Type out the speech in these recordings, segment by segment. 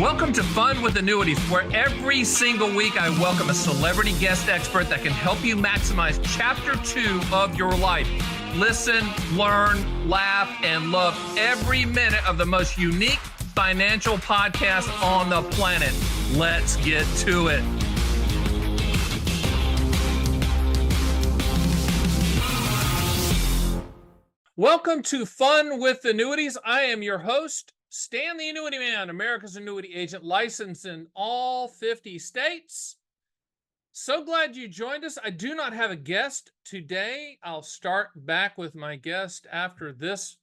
Welcome to Fun with Annuities, where every single week I welcome a celebrity guest expert that can help you maximize Chapter 2 of your life. Listen, learn, laugh, and love every minute of the most unique financial podcast on the planet. Let's get to it. Welcome to Fun with Annuities. I am your host, Stan the Annuity Man, America's annuity agent, licensed in all 50 states. So glad you joined us. I do not have a guest today. I'll start back with my guest after this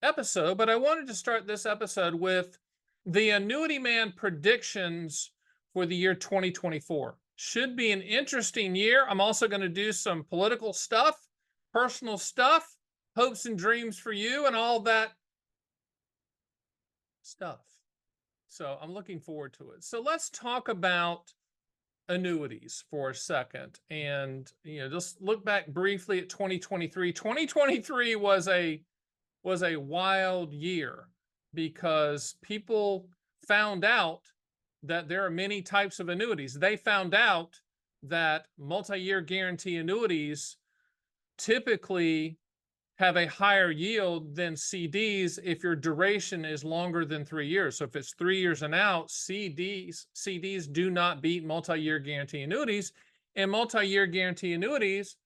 episode, but I wanted to start this episode with the Annuity Man predictions for the year 2024. Should be an interesting year. I'm also going to do some political stuff, personal stuff, hopes and dreams for you, and all that stuff. So I'm looking forward to it. So let's talk about annuities for a second, and just look back briefly at 2023. 2023 was a wild year because people found out that there are many types of annuities. They found out that multi-year guarantee annuities typically have a higher yield than CDs if your duration is longer than 3 years. So if it's 3 years and out, CDs do not beat multi-year guarantee annuities. And multi-year guarantee annuities,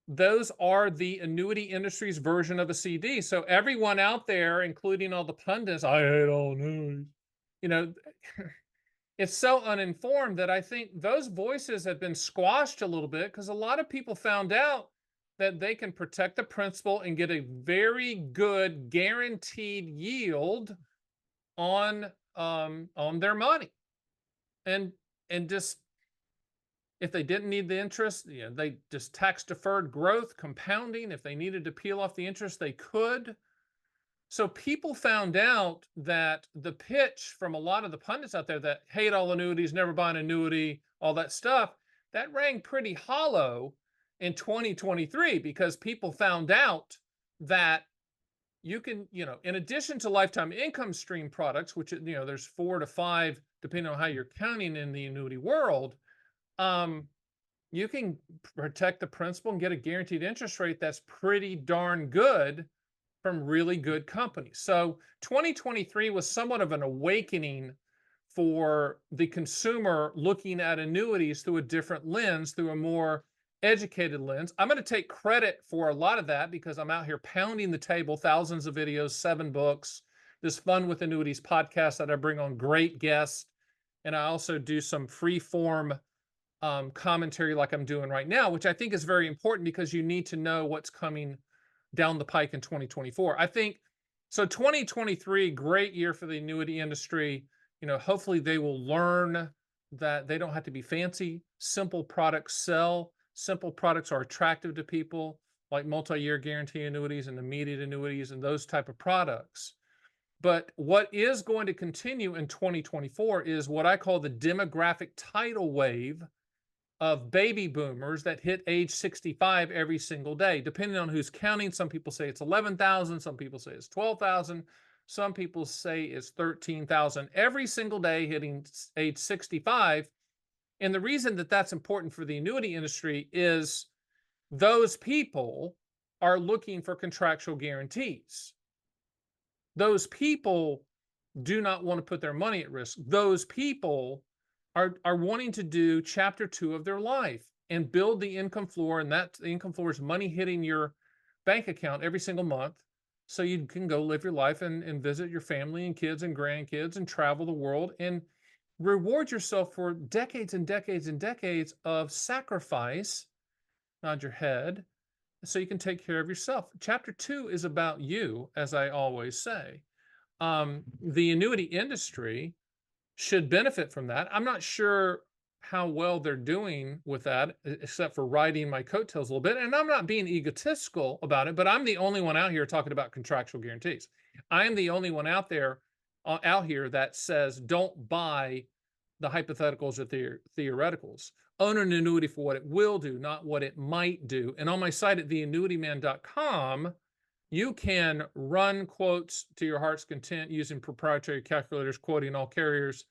those are the annuity industry's version of a CD. So everyone out there, including all the pundits, I hate all annuities, it's so uninformed that I think those voices have been squashed a little bit because a lot of people found out that they can protect the principal and get a very good guaranteed yield on their money. And just, if they didn't need the interest, they just tax deferred growth, compounding. If they needed to peel off the interest, they could. So people found out that the pitch from a lot of the pundits out there that hate all annuities, never buy an annuity, all that stuff, that rang pretty hollow in 2023, because people found out that you can, in addition to lifetime income stream products, which, there's 4 to 5, depending on how you're counting in the annuity world, you can protect the principal and get a guaranteed interest rate that's pretty darn good from really good companies. So 2023 was somewhat of an awakening for the consumer looking at annuities through a different lens, through a more educated lens. I'm going to take credit for a lot of that because I'm out here pounding the table, thousands of videos, 7 books, this Fun with Annuities podcast that I bring on great guests. And I also do some free form commentary like I'm doing right now, which I think is very important because you need to know what's coming down the pike in 2024. I think, so 2023, great year for the annuity industry. Hopefully they will learn that they don't have to be fancy. Simple products sell. Simple products are attractive to people, like multi-year guarantee annuities and immediate annuities and those type of products. But what is going to continue in 2024 is what I call the demographic tidal wave of baby boomers that hit age 65 every single day, depending on who's counting. Some people say it's 11,000, some people say it's 12,000, some people say it's 13,000 every single day hitting age 65. And the reason that that's important for the annuity industry is those people are looking for contractual guarantees. Those people do not want to put their money at risk. Those people are wanting to do Chapter 2 of their life and build the income floor. And that the income floor is money hitting your bank account every single month, so you can go live your life and visit your family and kids and grandkids and travel the world and reward yourself for decades and decades and decades of sacrifice, nod your head, so you can take care of yourself. Chapter 2 is about you, as I always say. The annuity industry should benefit from that. I'm not sure how well they're doing with that, except for riding my coattails a little bit. And I'm not being egotistical about it, but I'm the only one out here talking about contractual guarantees. I am the only one out here that says don't buy the hypotheticals or theoreticals. Own an annuity for what it will do, not what it might do. And on my site at theannuityman.com, You can run quotes to your heart's content using proprietary calculators, quoting all carriers,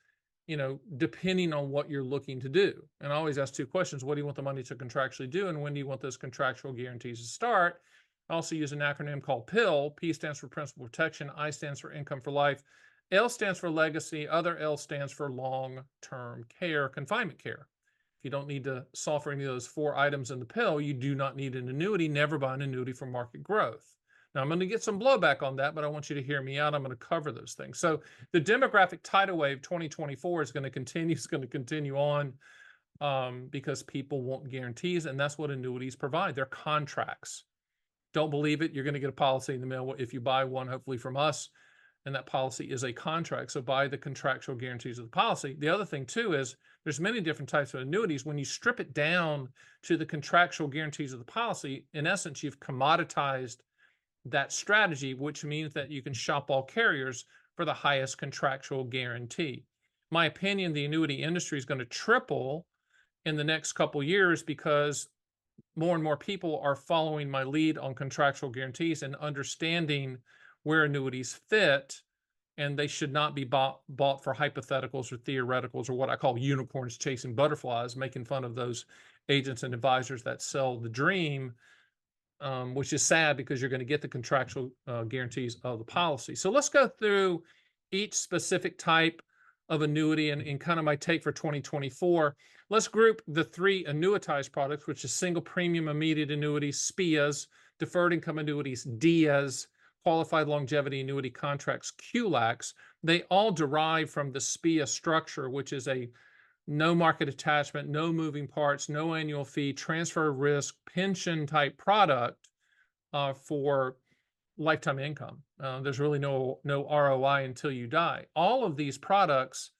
depending on what you're looking to do. And I always ask two questions. What do you want the money to contractually do? And when do you want those contractual guarantees to start? I also use an acronym called PIL. P stands for principal protection. I stands for income for life. L stands for legacy. Other L stands for long-term care, confinement care. If you don't need to solve for any of those four items in the PIL, you do not need an annuity. Never buy an annuity for market growth. Now, I'm going to get some blowback on that, but I want you to hear me out. I'm going to cover those things. So the demographic tidal wave 2024 is going to continue. It's going to continue on because people want guarantees, and that's what annuities provide. They're contracts. Don't believe it, you're going to get a policy in the mail if you buy one, hopefully from us, and that policy is a contract. So buy the contractual guarantees of the policy. The other thing too is there's many different types of annuities. When you strip it down to the contractual guarantees of the policy, in essence, you've commoditized that strategy, which means that you can shop all carriers for the highest contractual guarantee. My opinion, the annuity industry is going to triple in the next couple years because more and more people are following my lead on contractual guarantees and understanding where annuities fit, and they should not be bought for hypotheticals or theoreticals or what I call unicorns chasing butterflies, making fun of those agents and advisors that sell the dream, which is sad because you're going to get the contractual guarantees of the policy. So let's go through each specific type of annuity and kind of my take for 2024. Let's group the three annuitized products, which is single premium immediate annuities, SPIAs, deferred income annuities, DIAs, qualified longevity annuity contracts, QLACs. They all derive from the SPIA structure, which is a no market attachment, no moving parts, no annual fee, transfer of risk, pension type product for lifetime income. There's really no ROI until you die. All of these products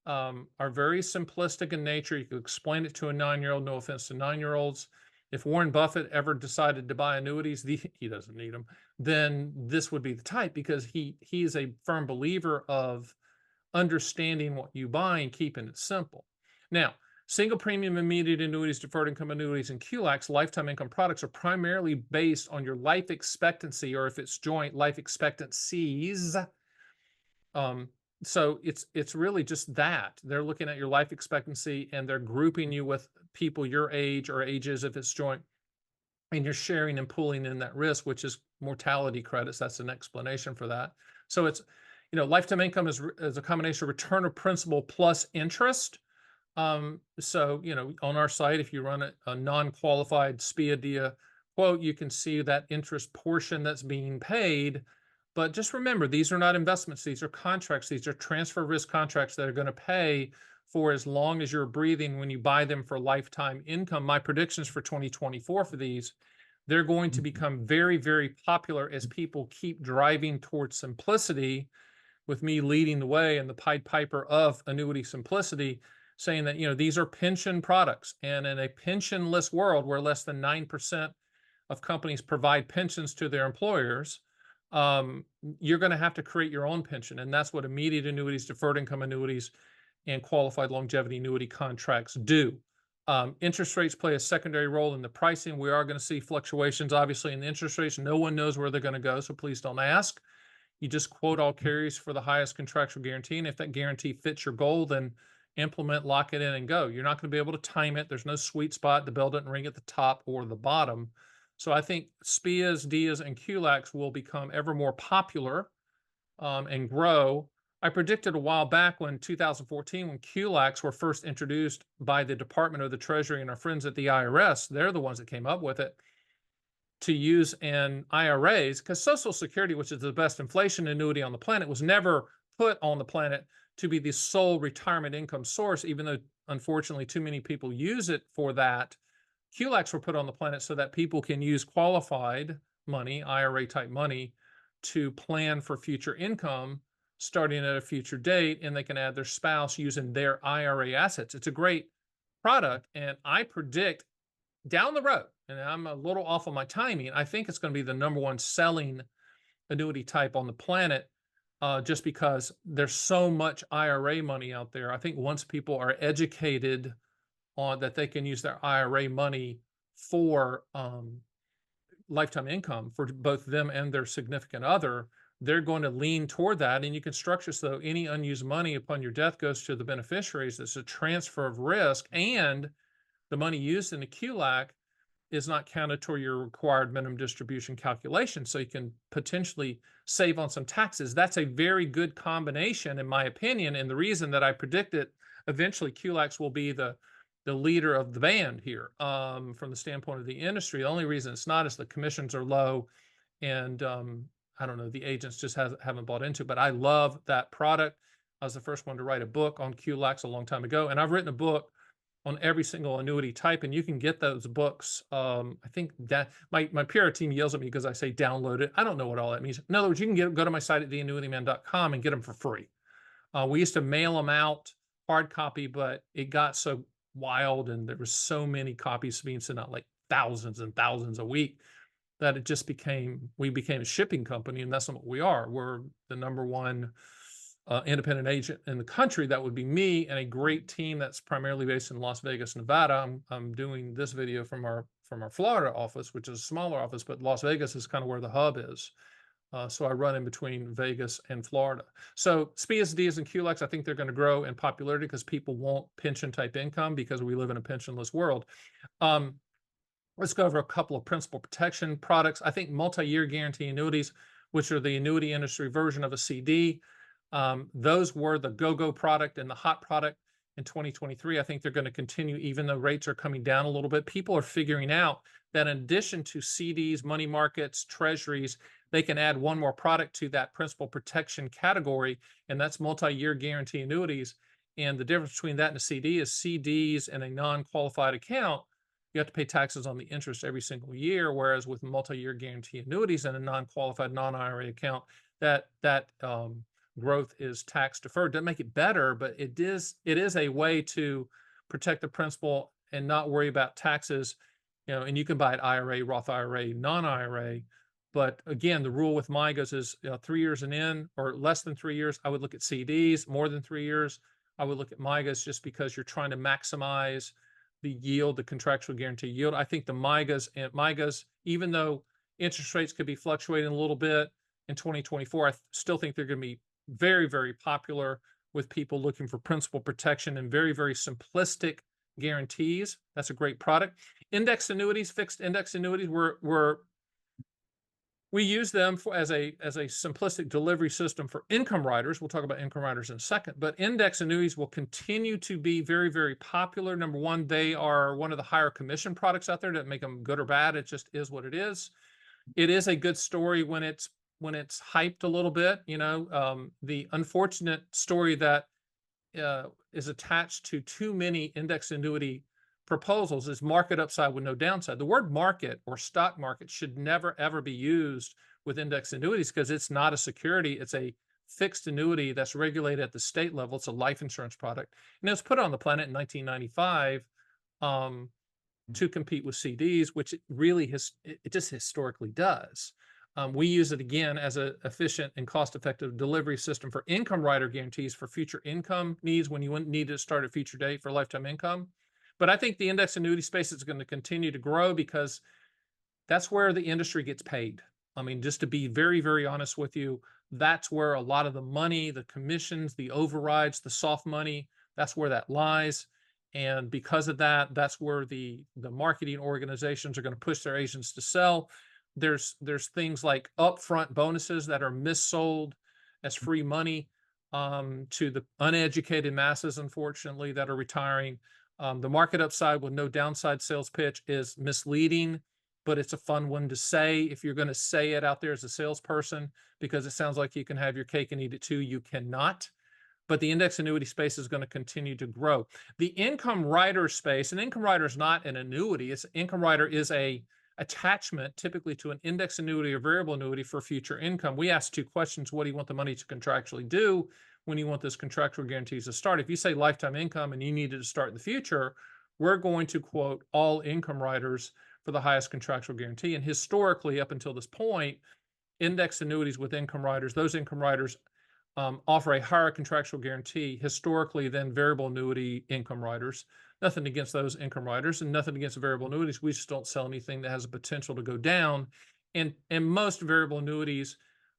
are very simplistic in nature. You could explain it to a 9-year-old, no offense to 9-year-olds. If Warren Buffett ever decided to buy annuities, he doesn't need them, then this would be the type because he is a firm believer of understanding what you buy and keeping it simple. Now, single premium immediate annuities, deferred income annuities, and QLACs, lifetime income products, are primarily based on your life expectancy, or if it's joint, life expectancies. So it's really just that. They're looking at your life expectancy and they're grouping you with people your age or ages if it's joint, and you're sharing and pooling in that risk, which is mortality credits. That's an explanation for that. So it's, lifetime income is a combination of return of principal plus interest. So, on our site, if you run a non-qualified SPIA DIA quote, you can see that interest portion that's being paid. But just remember, these are not investments. These are contracts. These are transfer risk contracts that are going to pay for as long as you're breathing when you buy them for lifetime income. My predictions for 2024 for these, they're going to become very, very popular as people keep driving towards simplicity, with me leading the way and the Pied Piper of annuity simplicity, saying that, these are pension products. And in a pensionless world where less than 9% of companies provide pensions to their employers, you're going to have to create your own pension. And that's what immediate annuities, deferred income annuities, and qualified longevity annuity contracts do. Interest rates play a secondary role in the pricing. We are going to see fluctuations, obviously, in the interest rates. No one knows where they're going to go, so please don't ask. You just quote all carriers for the highest contractual guarantee. And if that guarantee fits your goal, then implement, lock it in, and go. You're not going to be able to time it. There's no sweet spot. The bell doesn't ring at the top or the bottom. So I think SPIAs, DIAs, and QLACs will become ever more popular and grow. I predicted a while back when 2014, when QLACs were first introduced by the Department of the Treasury and our friends at the IRS, they're the ones that came up with it, to use in IRAs, because Social Security, which is the best inflation annuity on the planet, was never put on the planet to be the sole retirement income source, even though unfortunately too many people use it for that. QLACs were put on the planet so that people can use qualified money, IRA type money, to plan for future income starting at a future date, and they can add their spouse using their IRA assets. It's a great product, and I predict down the road, and I'm a little off on my timing, I think it's going to be the #1 selling annuity type on the planet, just because there's so much IRA money out there. I think once people are educated on that they can use their IRA money for lifetime income for both them and their significant other, they're going to lean toward that. And you can structure so any unused money upon your death goes to the beneficiaries. It's a transfer of risk, and the money used in the QLAC is not counted toward your required minimum distribution calculation. So you can potentially save on some taxes. That's a very good combination, in my opinion. And the reason that I predict it, eventually QLACs will be the leader of the band here, from the standpoint of the industry. The only reason it's not is the commissions are low, and I don't know, the agents just haven't bought into it. But I love that product. I was the first one to write a book on QLACs a long time ago, and I've written a book on every single annuity type, and you can get those books. I think that my PR team yells at me because I say download it. I don't know what all that means. In other words, you can go to my site at theannuityman.com and get them for free. We used to mail them out hard copy, but it got so wild and there were so many copies being sent out, like thousands and thousands a week, that it just we became a shipping company, and that's not what we are. We're the number one independent agent in the country. That would be me and a great team that's primarily based in Las Vegas, Nevada. I'm doing this video from our Florida office, which is a smaller office, but Las Vegas is kind of where the hub is. So I run in between Vegas and Florida. So SPIAs, DIAs, and QLACs, I think they're going to grow in popularity because people want pension type income because we live in a pensionless world. Let's go over a couple of principal protection products. I think multi-year guarantee annuities, which are the annuity industry version of a CD, those were the go-go product and the hot product in 2023. I think they're going to continue even though rates are coming down a little bit. People are figuring out that in addition to CDs, money markets, treasuries, they can add one more product to that principal protection category, and that's multi-year guarantee annuities. And the difference between that and a CD is CDs and a non-qualified account, you have to pay taxes on the interest every single year, whereas with multi-year guarantee annuities and a non-qualified non-IRA account, that growth is tax deferred. Doesn't make it better, but it is a way to protect the principal and not worry about taxes. And you can buy it IRA, Roth IRA, non-IRA. But again, the rule with MIGAs is 3 years and in, or less than 3 years, I would look at CDs. More than 3 years, I would look at MIGAs, just because you're trying to maximize the yield, the contractual guarantee yield. I think the MIGAs, even though interest rates could be fluctuating a little bit in 2024, I still think they're going to be very, very popular with people looking for principal protection and very, very simplistic guarantees. That's a great product. Index annuities, fixed index annuities, we use them as a simplistic delivery system for income riders. We'll talk about income riders in a second, but index annuities will continue to be very, very popular. Number one, they are one of the higher commission products out there. Doesn't make them good or bad. It just is what it is. It is a good story when it's hyped a little bit. The unfortunate story that is attached to too many index annuity proposals is market upside with no downside. The word market or stock market should never, ever be used with index annuities because it's not a security. It's a fixed annuity that's regulated at the state level. It's a life insurance product. And it was put on the planet in 1995 to compete with CDs, which it just historically does. We use it again as an efficient and cost-effective delivery system for income rider guarantees for future income needs when you need to start a future date for lifetime income. But I think the index annuity space is going to continue to grow because that's where the industry gets paid. I mean, just to be very, very honest with you, that's where a lot of the money, the commissions, the overrides, the soft money, that's where that lies. And because of that, that's where the marketing organizations are going to push their agents to sell. There's things like upfront bonuses that are missold as free money to the uneducated masses, unfortunately, that are retiring. The market upside with no downside sales pitch is misleading, but it's a fun one to say if you're going to say it out there as a salesperson, because it sounds like you can have your cake and eat it too. You cannot. But the index annuity space is going to continue to grow. The income rider space, an income rider is not an annuity. Income rider is a attachment typically to an index annuity or variable annuity for future income. We ask two questions. What do you want the money to contractually do when you want this contractual guarantees to start? If you say lifetime income and you need it to start in the future, we're going to quote all income riders for the highest contractual guarantee. And historically, up until this point, index annuities with income riders, those income riders offer a higher contractual guarantee historically than variable annuity income riders. Nothing against those income riders and nothing against variable annuities. We just don't sell anything that has a potential to go down. And most variable annuities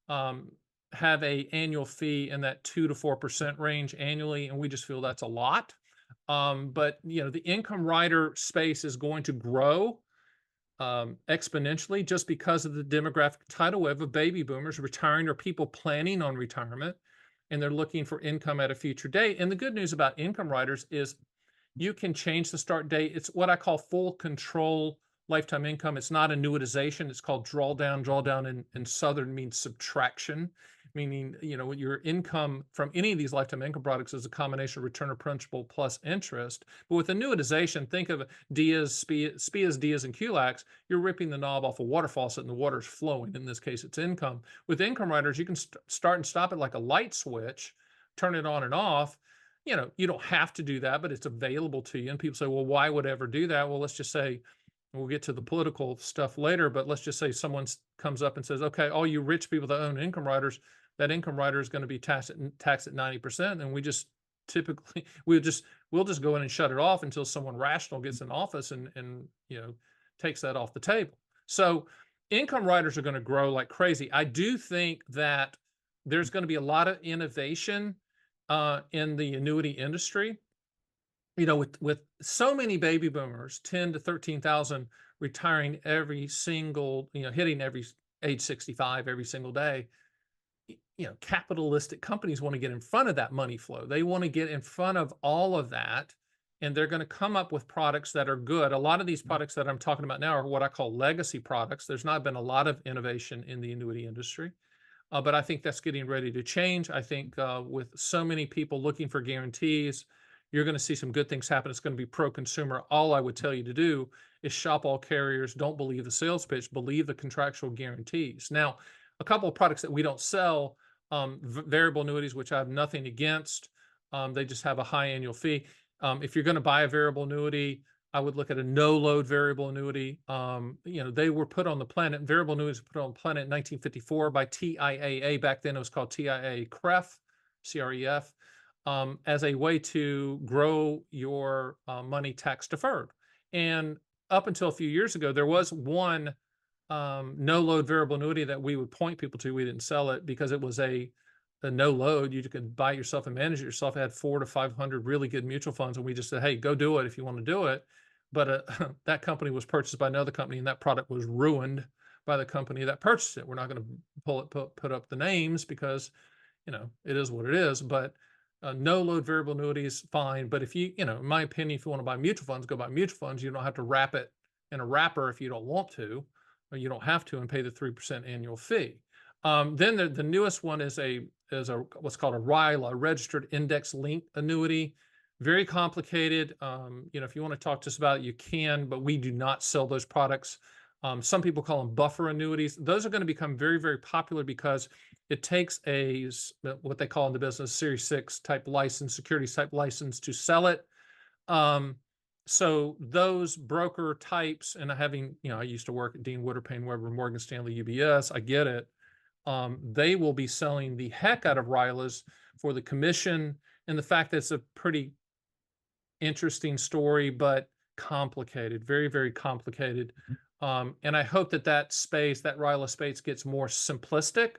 um, have a annual fee in that 2 to 4% range annually, and we just feel that's a lot. But the income rider space is going to grow exponentially just because of the demographic tidal wave of baby boomers retiring or people planning on retirement, and they're looking for income at a future date. And the good news about income riders is you can change the start date. It's what I call full control lifetime income. It's not annuitization. It's called drawdown. Drawdown in Southern means subtraction, meaning, your income from any of these lifetime income products is a combination of return of principal plus interest. But with annuitization, think of DIAs, SPIAs, DIAs, and QLACs. You're ripping the knob off a water faucet and the water's flowing. In this case, it's income. With income riders, you can start and stop it like a light switch, turn it on and off. You don't have to do that, but it's available to you. And people say, well, why would I ever do that? Well, let's just say, we'll get to the political stuff later, but let's just say someone comes up and says, okay, all you rich people that own income riders, that income rider is going to be taxed at 90%. And we just typically, we'll just go in and shut it off until someone rational gets in office and takes that off the table. So income riders are going to grow like crazy. I do think that there's going to be a lot of innovation in the annuity industry. With so many baby boomers, 10 to 13,000 retiring every single, hitting every age 65 every single day. Capitalistic companies want to get in front of that money flow. They want to get in front of all of that, and they're going to come up with products that are good. A lot of these products that I'm talking about now are what I call legacy products. There's not been a lot of innovation in the annuity industry. But I think that's getting ready to change. I think with so many people looking for guarantees, you're going to see some good things happen. It's going to be pro-consumer. All I would tell you to do is shop all carriers. Don't believe the sales pitch. Believe the contractual guarantees. Now, a couple of products that we don't sell, variable annuities, which I have nothing against. They just have a high annual fee. If you're going to buy a variable annuity, I would look at a no-load variable annuity. They were put on the planet. Variable annuities were put on the planet in 1954 by TIAA. Back then, it was called TIAA CREF, CREF, as a way to grow your money tax deferred. And up until a few years ago, there was one no-load variable annuity that we would point people to. We didn't sell it because it was a no load. You could buy it yourself and manage it yourself. It had 400 to 500 really good mutual funds, and we just said, hey, go do it if you want to do it. But that company was purchased by another company, and that product was ruined by the company that purchased it. We're not going to put up the names because it is what it is. But no load variable annuities, fine. But if you, in my opinion, if you want to buy mutual funds, go buy mutual funds. You don't have to wrap it in a wrapper if you don't want to, or you don't have to, and pay the 3% annual fee. Then the newest one is what's called a RILA, registered index linked annuity. Very complicated. If you want to talk to us about it, you can, but we do not sell those products. Some people call them buffer annuities. Those are going to become very, very popular because it takes what they call in the business Series 6 type license, securities type license to sell it. So those broker types, and I used to work at Dean Woodard, Payne Weber, Morgan Stanley, UBS. I get it. They will be selling the heck out of RILAs for the commission, and the fact that it's a pretty interesting story, but complicated, very, very complicated. And I hope that RILA space gets more simplistic.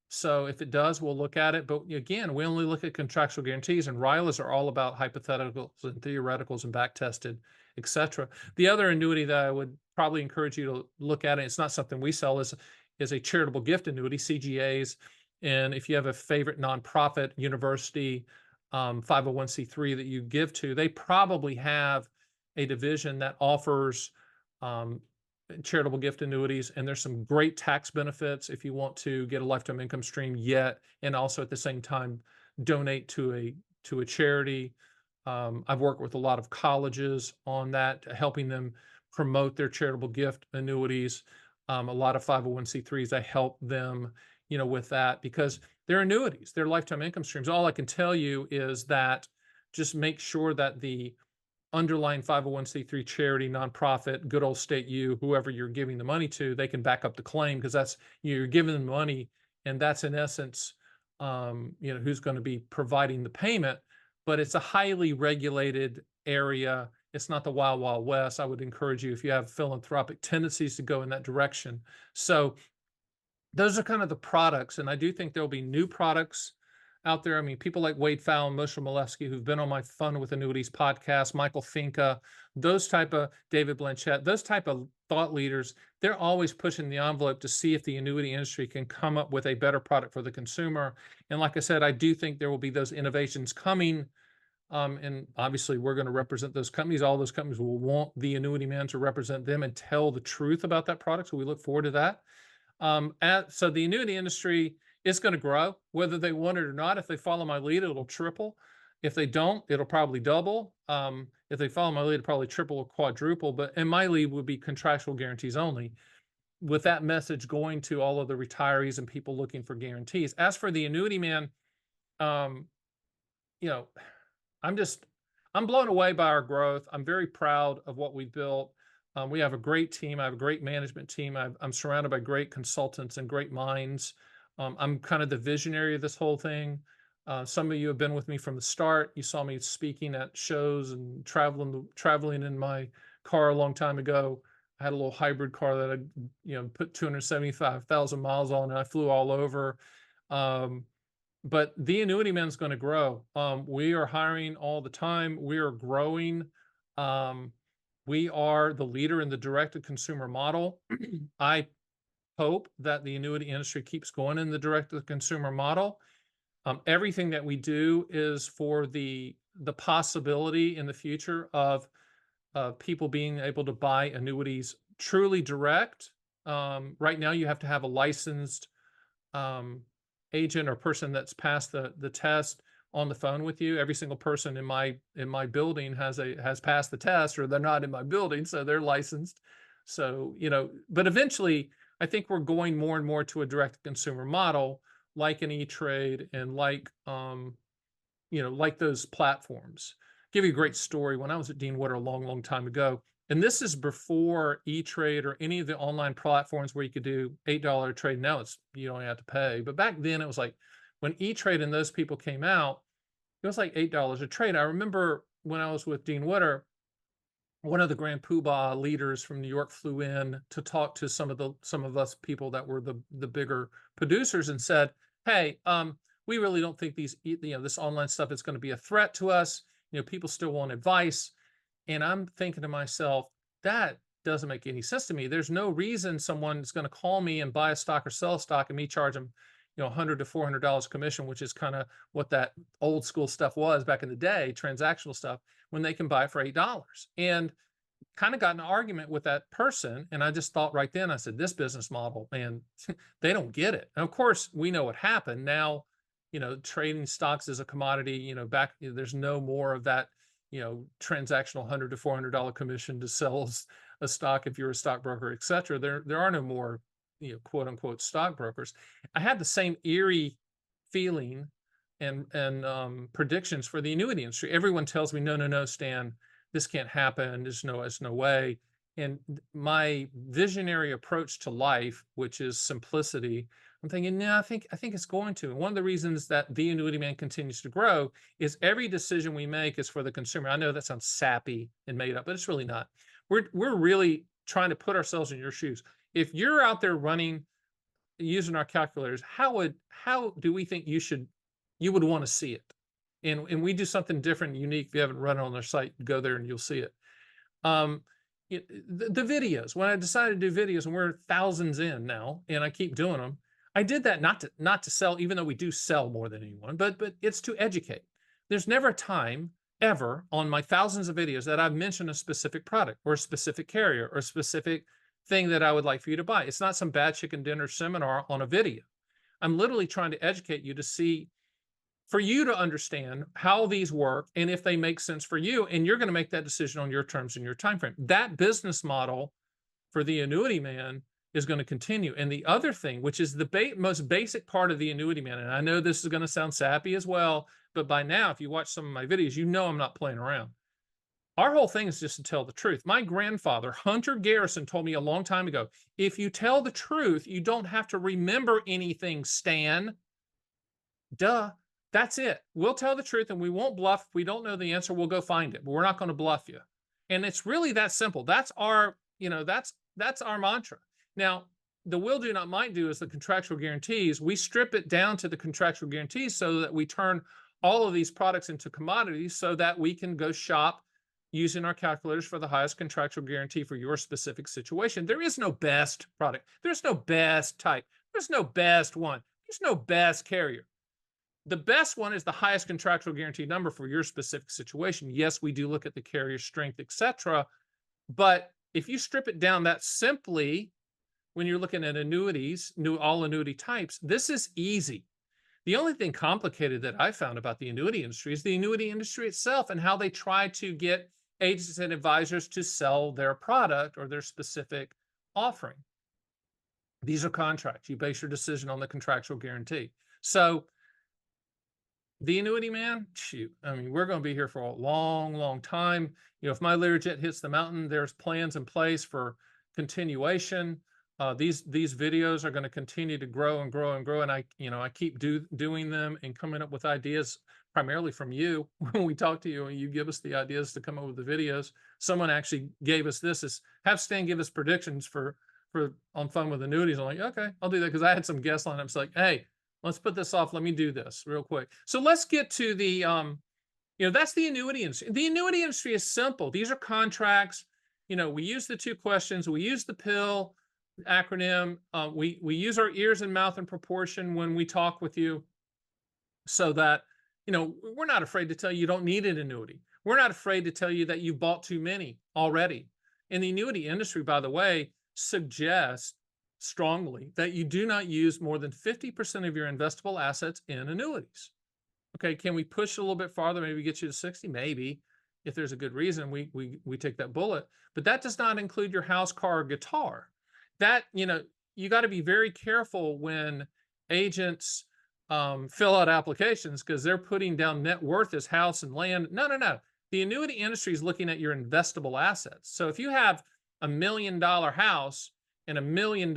So if it does, we'll look at it. But again, we only look at contractual guarantees, and RILAs are all about hypotheticals and theoreticals and back tested, et cetera. The other annuity that I would probably encourage you to look at, and it's not something we sell, is a charitable gift annuity, CGAs. And if you have a favorite nonprofit, university, 501c3 that you give to, they probably have a division that offers charitable gift annuities, and there's some great tax benefits if you want to get a lifetime income stream yet, and also at the same time donate to a charity. I've worked with a lot of colleges on that, helping them promote their charitable gift annuities. A lot of 501c3s, I help them, with that because they're annuities, they're lifetime income streams. All I can tell you is that just make sure that the underlying 501c3 charity, nonprofit, good old state whoever you're giving the money to, they can back up the claim, because that's, you're giving them money, and that's in essence, who's going to be providing the payment. But it's a highly regulated area. It's not the wild, wild west. I would encourage you, if you have philanthropic tendencies, to go in that direction. So those are kind of the products. And I do think there'll be new products out there. I mean, people like Wade Fallon, Moshe Milevsky, who've been on my Fun with Annuities podcast, Michael Finca, those type of David Blanchett, those type of thought leaders, they're always pushing the envelope to see if the annuity industry can come up with a better product for the consumer. And like I said, I do think there will be those innovations coming. And obviously, we're going to represent those companies. All those companies will want the annuity man to represent them and tell the truth about that product. So we look forward to that. So the annuity industry is going to grow, whether they want it or not. If they follow my lead, it'll triple. If they don't, it'll probably double. If they follow my lead, it'll probably triple or quadruple. And my lead would be contractual guarantees only, with that message going to all of the retirees and people looking for guarantees. As for the annuity man, um, you know, I'm blown away by our growth. I'm very proud of what we built. We have a great team. I have a great management team. I'm surrounded by great consultants and great minds. I'm kind of the visionary of this whole thing. Some of you have been with me from the start. You saw me speaking at shows and traveling in my car a long time ago. I had a little hybrid car that I, put 275,000 miles on, and I flew all over. But the annuity man's going to grow. We are hiring all the time. We are growing. We are the leader in the direct-to-consumer model. I hope that the annuity industry keeps going in the direct-to-consumer model. Everything that we do is for the possibility in the future of people being able to buy annuities truly direct. Right now, you have to have a licensed agent or person that's passed the test on the phone with you. Every single person in my building has passed the test, or they're not in my building, so they're licensed. So, but eventually I think we're going more and more to a direct to consumer model, like an E-Trade and like those platforms. Give you a great story. When I was at Dean Witter a long, long time ago, and this is before E-Trade or any of the online platforms where you could do $8 trade. Now you don't have to pay. But back then it was like, when E-Trade and those people came out, it was like $8 a trade. I remember when I was with Dean Witter, one of the Grand Poobah leaders from New York flew in to talk to some of us people that were the bigger producers, and said, "Hey, we really don't think this online stuff is going to be a threat to us. People still want advice." And I'm thinking to myself, that doesn't make any sense to me. There's no reason someone's going to call me and buy a stock or sell a stock and me charge them, $100 to $400 commission, which is kind of what that old school stuff was back in the day, transactional stuff, when they can buy it for $8. And kind of got in an argument with that person. And I just thought right then, I said, this business model, man, they don't get it. And of course, we know what happened. Now, trading stocks as a commodity, there's no more of that, transactional $100 to $400 commission to sell a stock if you're a stockbroker, et cetera. There are no more, quote unquote stockbrokers. I had the same eerie feeling and predictions for the annuity industry. Everyone tells me, no, Stan, this can't happen. There's no way. And my visionary approach to life, which is simplicity, I'm thinking, no, I think it's going to. And one of the reasons that the annuity man continues to grow is every decision we make is for the consumer. I know that sounds sappy and made up, but it's really not. We're really trying to put ourselves in your shoes. If you're out there using our calculators, how do we think you would want to see it? And we do something different, unique. If you haven't run it on our site, go there and you'll see it. The videos, when I decided to do videos, and we're thousands in now, and I keep doing them, I did that not to sell, even though we do sell more than anyone, but it's to educate. There's never a time ever on my thousands of videos that I've mentioned a specific product or a specific carrier or a specific thing that I would like for you to buy. It's not some bad chicken dinner seminar on a video. I'm literally trying to educate you for you to understand how these work and if they make sense for you, and you're going to make that decision on your terms and your time frame. That business model for the annuity man is going to continue. And the other thing, which is the most basic part of the annuity man, and I know this is going to sound sappy as well, but by now, if you watch some of my videos, I'm not playing around. Our whole thing is just to tell the truth. My grandfather, Hunter Garrison, told me a long time ago, if you tell the truth, you don't have to remember anything, Stan. Duh. That's it. We'll tell the truth and we won't bluff. If we don't know the answer, we'll go find it, but we're not going to bluff you. And it's really that simple. That's our, that's our mantra. Now, the will do not might do is the contractual guarantees. We strip it down to the contractual guarantees so that we turn all of these products into commodities so that we can go shop using our calculators for the highest contractual guarantee for your specific situation. There is no best product. There's no best type. There's no best one. There's no best carrier. The best one is the highest contractual guarantee number for your specific situation. Yes, we do look at the carrier strength, etc. But if you strip it down that simply, when you're looking at annuities, all annuity types, this is easy. The only thing complicated that I found about the annuity industry is the annuity industry itself and how they try to get agents and advisors to sell their product or their specific offering. These are contracts. You base your decision on the contractual guarantee. So the annuity, man, shoot, I mean, we're going to be here for a long, long time. If my Learjet hits the mountain, there's plans in place for continuation. These videos are going to continue to grow and grow and grow. And I keep doing them and coming up with ideas primarily from you. When we talk to you and you give us the ideas to come up with the videos, someone actually gave us this, is have Stan give us predictions for on Fun with Annuities. I'm like, okay, I'll do that. Cause I had some guests on it. It's like, hey, let's put this off. Let me do this real quick. So let's get to the, that's the annuity industry. The annuity industry is simple. These are contracts. We use the 2 questions. We use the PIL acronym. We use our ears and mouth in proportion when we talk with you so that, we're not afraid to tell you don't need an annuity. We're not afraid to tell you that you bought too many already. And the annuity industry, by the way, suggests strongly that you do not use more than 50% of your investable assets in annuities. Okay, can we push a little bit farther, maybe get you to 60? Maybe. If there's a good reason, we take that bullet. But that does not include your house, car, or guitar. That, you got to be very careful when agents fill out applications because they're putting down net worth as house and land. No. The annuity industry is looking at your investable assets. So if you have $1 million house and $1 million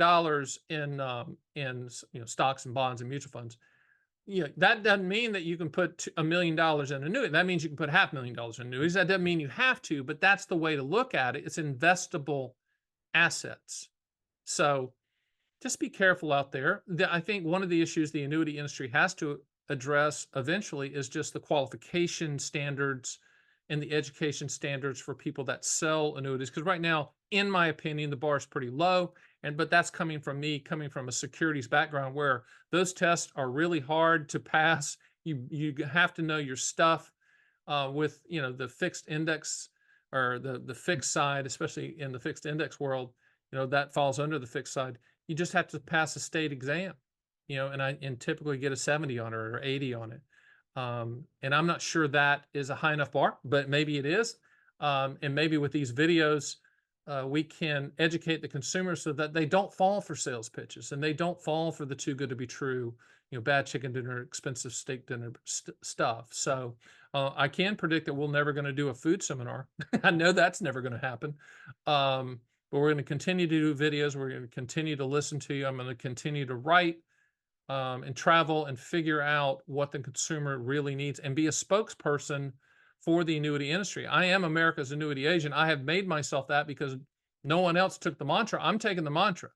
in stocks and bonds and mutual funds, that doesn't mean that you can put $1 million in annuity. That means you can put $500,000 in annuities. That doesn't mean you have to, but that's the way to look at it. It's investable assets. So just be careful out there. I think one of the issues the annuity industry has to address eventually is just the qualification standards and the education standards for people that sell annuities. Because right now, in my opinion, the bar is pretty low. But that's coming from me, coming from a securities background where those tests are really hard to pass. You have to know your stuff with the fixed index or the fixed side, especially in the fixed index world. That falls under the fixed side. You just have to pass a state exam, and typically get a 70 on it or 80 on it. And I'm not sure that is a high enough bar, but maybe it is. And maybe with these videos, we can educate the consumer so that they don't fall for sales pitches and they don't fall for the too good to be true, bad chicken dinner, expensive steak dinner stuff. So I can predict that we're never going to do a food seminar. I know that's never going to happen. But we're going to continue to do videos. We're going to continue to listen to you. I'm going to continue to write and travel and figure out what the consumer really needs and be a spokesperson for the annuity industry. I am America's annuity agent. I have made myself that because no one else took the mantra. I'm taking the mantra.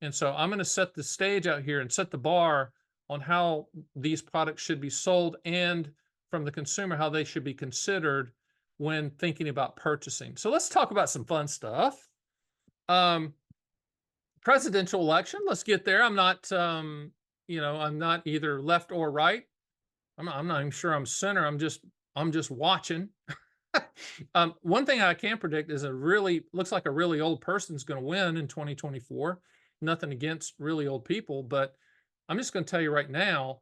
And so I'm going to set the stage out here and set the bar on how these products should be sold and from the consumer, how they should be considered when thinking about purchasing. So let's talk about some fun stuff. Presidential election. Let's get there. I'm not, I'm not either left or right. I'm not even sure I'm center. I'm just watching. One thing I can predict is looks like a really old person's going to win in 2024. Nothing against really old people, but I'm just going to tell you right now,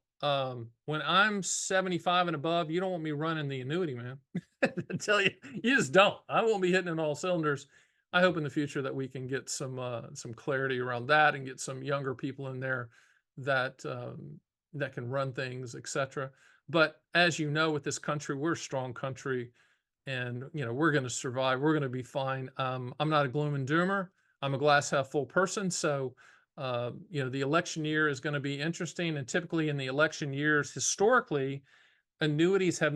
when I'm 75 and above, you don't want me running the annuity, man. I tell you, you just don't. I won't be hitting in all cylinders. I hope in the future that we can get some clarity around that and get some younger people in there that can run things, etc. But as you know, with this country, we're a strong country, and we're going to survive. We're going to be fine. I'm not a gloom and doomer. I'm a glass half full person. So The election year is going to be interesting, and typically in the election years, historically, annuities have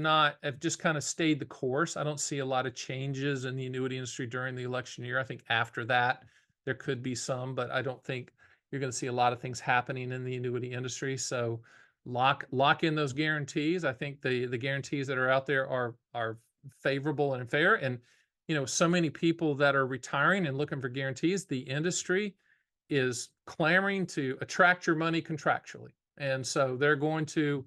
just kind of stayed the course. I don't see a lot of changes in the annuity industry during the election year. I think after that there could be some, but I don't think you're going to see a lot of things happening in the annuity industry. So lock in those guarantees. I think the guarantees that are out there are favorable and fair. And so many people that are retiring and looking for guarantees, the industry is clamoring to attract your money contractually. And so they're going to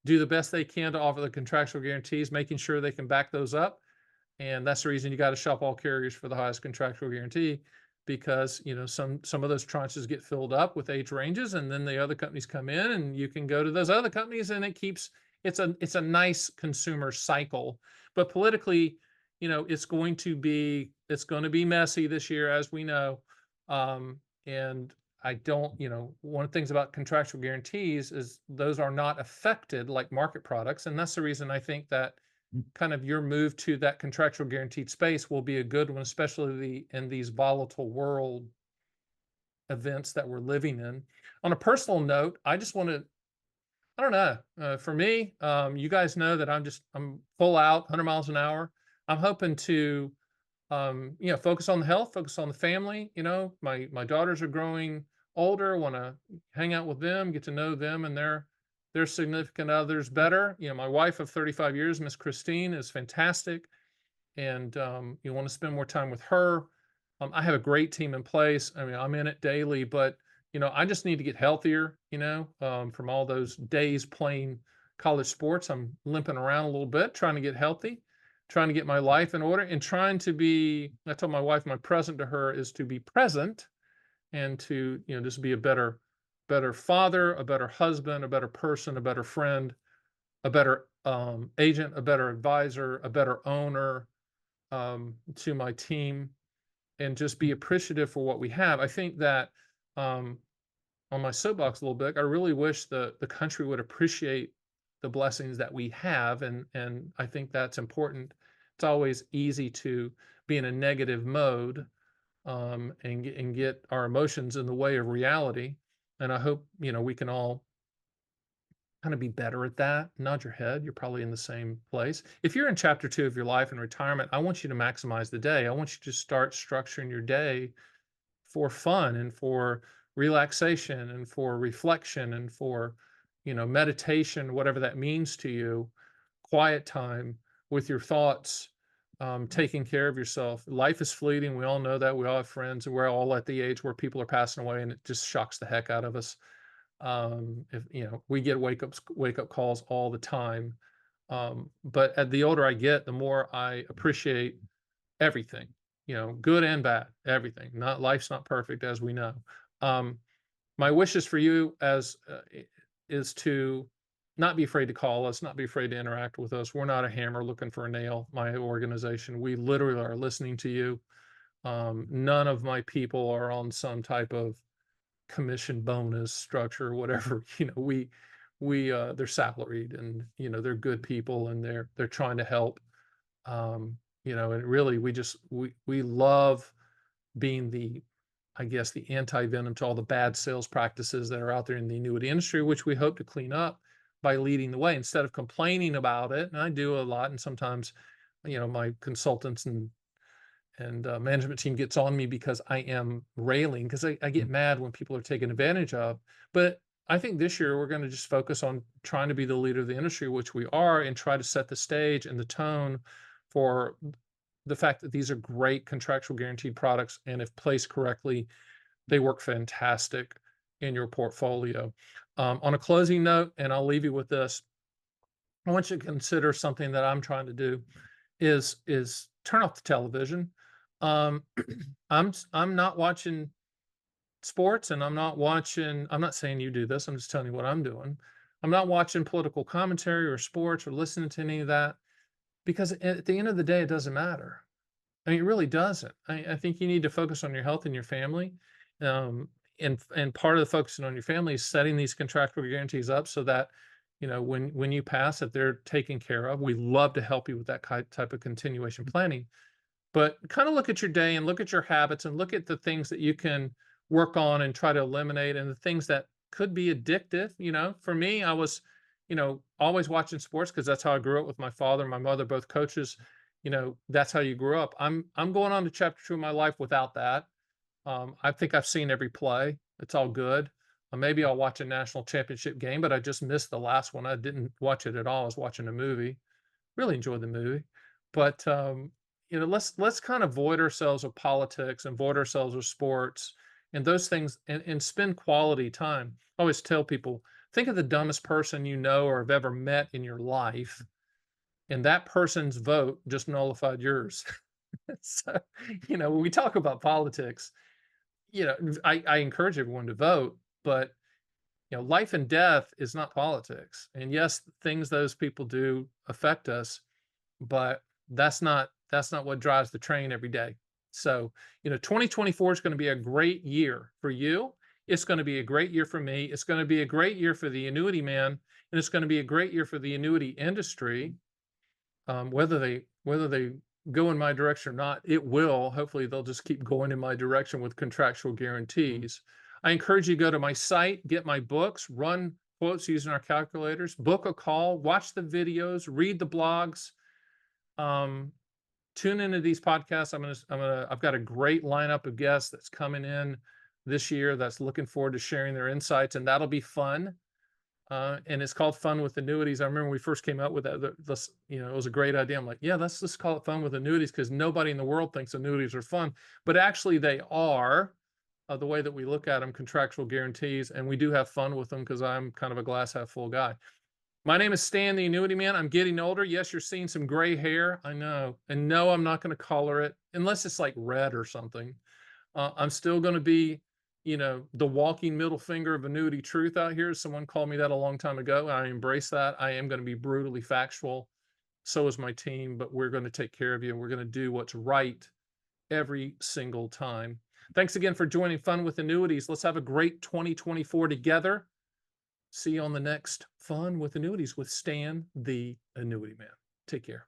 do the best they can to offer the contractual guarantees, making sure they can back those up. And that's the reason you got to shop all carriers for the highest contractual guarantee, because some of those tranches get filled up with age ranges, and then the other companies come in, and you can go to those other companies, and it's a nice consumer cycle. But politically, it's going to be messy this year, as we know. And I don't, one of the things about contractual guarantees is those are not affected like market products. And that's the reason I think that kind of your move to that contractual guaranteed space will be a good one, especially in these volatile world events that we're living in. On a personal note, I just want to, I don't know, for me, you guys know that I'm full out 100 miles an hour. I'm hoping to focus on the health, focus on the family. My daughters are growing older, want to hang out with them, get to know them and their significant others better. My wife of 35 years, Miss Christine, is fantastic, and you want to spend more time with her. I have a great team in place. I mean, I'm in it daily, but I just need to get healthier. From all those days playing college sports, I'm limping around a little bit, trying to get healthy, trying to get my life in order, and trying to be. I told my wife my present to her is to be present, and to just be a better father, a better husband, a better person, a better friend, a better agent, a better advisor, a better owner to my team, and just be appreciative for what we have. I think that um, on my soapbox a little bit, I really wish the country would appreciate the blessings that we have, and I think that's important. It's always easy to be in a negative mode, and get our emotions in the way of reality. And I hope we can all kind of be better at that. Nod your head. You're probably in the same place. If you're in chapter 2 of your life in retirement, I want you to maximize the day. I want you to start structuring your day for fun and for relaxation and for reflection and for meditation, whatever that means to you, quiet time with your thoughts, taking care of yourself. Life is fleeting. We all know that. We all have friends, and we're all at the age where people are passing away, and it just shocks the heck out of us. If we get wake up calls all the time. But the older I get, the more I appreciate everything, good and bad, everything. Not Life's not perfect, as we know. Um, my wishes for you is to not be afraid to call us, not be afraid to interact with us. We're not a hammer looking for a nail. My organization, we literally are listening to you. None of my people are on some type of commission bonus structure or whatever. They're salaried, and they're good people, and they're trying to help. And really we love being I guess the anti-venom to all the bad sales practices that are out there in the annuity industry, which we hope to clean up by leading the way instead of complaining about it. And I do a lot, and sometimes my consultants and management team gets on me because I am railing, because I get mad when people are taken advantage of. But I think this year we're going to just focus on trying to be the leader of the industry, which we are, and try to set the stage and the tone for the fact that these are great contractual guaranteed products, and if placed correctly, they work fantastic in your portfolio. On a closing note, and I'll leave you with this, I want you to consider something that I'm trying to do is turn off the television. Um, I'm not watching sports, and I'm not saying you do this. I'm just telling you what I'm doing. I'm not watching political commentary or sports or listening to any of that, because at the end of the day, it doesn't matter. I mean, it really doesn't. I think you need to focus on your health and your family. And part of the focusing on your family is setting these contractual guarantees up so that, when you pass, that they're taken care of. We love to help you with that type of continuation planning. But kind of look at your day and look at your habits and look at the things that you can work on and try to eliminate, and the things that could be addictive. For me, I was, always watching sports because that's how I grew up with my father and my mother, both coaches. That's how you grew up. I'm going on to chapter 2 of my life without that. I think I've seen every play. It's all good. Maybe I'll watch a national championship game, but I just missed the last one. I didn't watch it at all. I was watching a movie. Really enjoyed the movie, but let's kind of void ourselves of politics and void ourselves of sports and those things, and spend quality time. I always tell people, think of the dumbest person you know or have ever met in your life, and that person's vote just nullified yours. So, when we talk about politics, I encourage everyone to vote, but life and death is not politics. And yes, things those people do affect us, but that's not what drives the train every day. So, 2024 is going to be a great year for you. It's going to be a great year for me. It's going to be a great year for the annuity man, and it's going to be a great year for the annuity industry. Whether they go in my direction or not, it will. Hopefully, they'll just keep going in my direction with contractual guarantees. I encourage you to go to my site, get my books, run quotes using our calculators, book a call, watch the videos, read the blogs. Tune into these podcasts. I've got a great lineup of guests that's coming in this year that's looking forward to sharing their insights, and that'll be fun. And it's called Fun with Annuities. I remember when we first came out with that, it was a great idea. I'm like, yeah, let's just call it Fun with Annuities, because nobody in the world thinks annuities are fun, but actually they are. The way that we look at them, contractual guarantees, and we do have fun with them because I'm kind of a glass half full guy. My name is Stan, the Annuity Man. I'm getting older. Yes, you're seeing some gray hair. I know. And no, I'm not going to color it unless it's like red or something. I'm still going to be, the walking middle finger of annuity truth out here. Someone called me that a long time ago. I embrace that. I am going to be brutally factual. So is my team, but we're going to take care of you, and we're going to do what's right every single time. Thanks again for joining Fun with Annuities. Let's have a great 2024 together. See you on the next Fun with Annuities with Stan, the Annuity Man. Take care.